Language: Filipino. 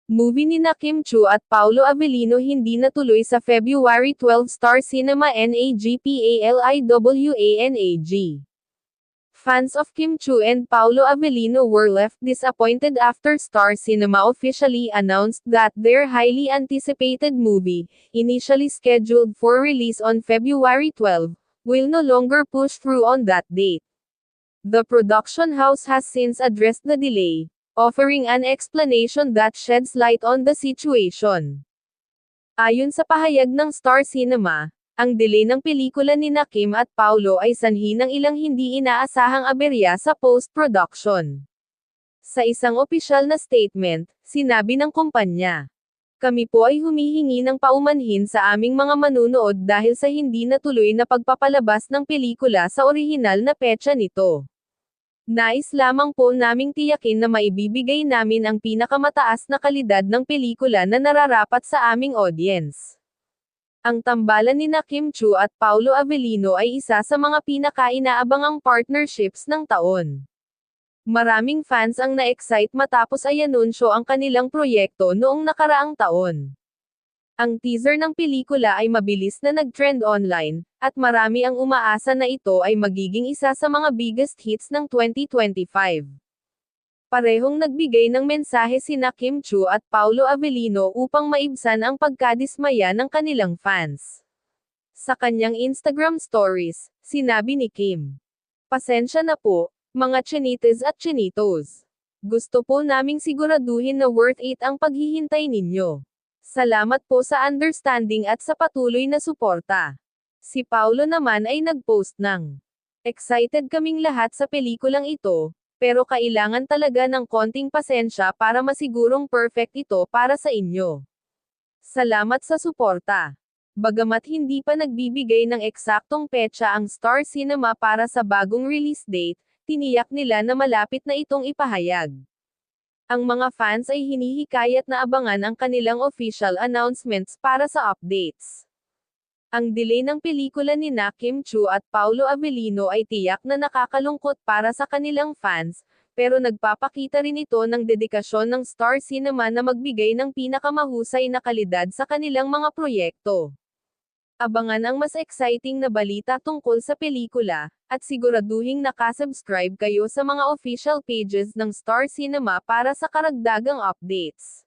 Movie nina Kim Chu at Paolo Avellino hindi natuloy sa February 12 Star Cinema NAGPALIWANAG. Fans of Kim Chu and Paolo Avellino were left disappointed after Star Cinema officially announced that their highly anticipated movie, initially scheduled for release on February 12, will no longer push through on that date. The production house has since addressed the delay, offering an explanation that sheds light on the situation. Ayon sa pahayag ng Star Cinema, ang delay ng pelikula nina Kim at Paolo ay sanhi ng ilang hindi inaasahang aberya sa post-production. Sa isang opisyal na statement, sinabi ng kumpanya, "Kami po ay humihingi ng paumanhin sa aming mga manunood dahil sa hindi natuloy na pagpapalabas ng pelikula sa orihinal na petsa nito. Nais lamang po naming tiyakin na maibibigay namin ang pinakamataas na kalidad ng pelikula na nararapat sa aming audience." Ang tambalan nina Kim Chu at Paolo Avellino ay isa sa mga pinaka-inaabangang partnerships ng taon. Maraming fans ang na-excite matapos ay anunsyo ang kanilang proyekto noong nakaraang taon. Ang teaser ng pelikula ay mabilis na nag-trend online, at marami ang umaasa na ito ay magiging isa sa mga biggest hits ng 2025. Parehong nagbigay ng mensahe sina Kim Chu at Paolo Avellino upang maibsan ang pagkadismaya ng kanilang fans. Sa kanyang Instagram stories, sinabi ni Kim, "Pasensya na po, mga chinites at chinitos. Gusto po naming siguraduhin na worth it ang paghihintay ninyo. Salamat po sa understanding at sa patuloy na suporta." Si Paolo naman ay nag-post ng, "Excited kaming lahat sa pelikulang ito, pero kailangan talaga ng konting pasensya para masigurong perfect ito para sa inyo. Salamat sa suporta." Bagamat hindi pa nagbibigay ng eksaktong petsa ang Star Cinema para sa bagong release date, tiniyak nila na malapit na itong ipahayag. Ang mga fans ay hinihikayat na abangan ang kanilang official announcements para sa updates. Ang delay ng pelikula nina Kim Chu at Paolo Avellino ay tiyak na nakakalungkot para sa kanilang fans, pero nagpapakita rin ito ng dedikasyon ng Star Cinema na magbigay ng pinakamahusay na kalidad sa kanilang mga proyekto. Abangan ang mas exciting na balita tungkol sa pelikula, at siguraduhing nakasubscribe kayo sa mga official pages ng Star Cinema para sa karagdagang updates.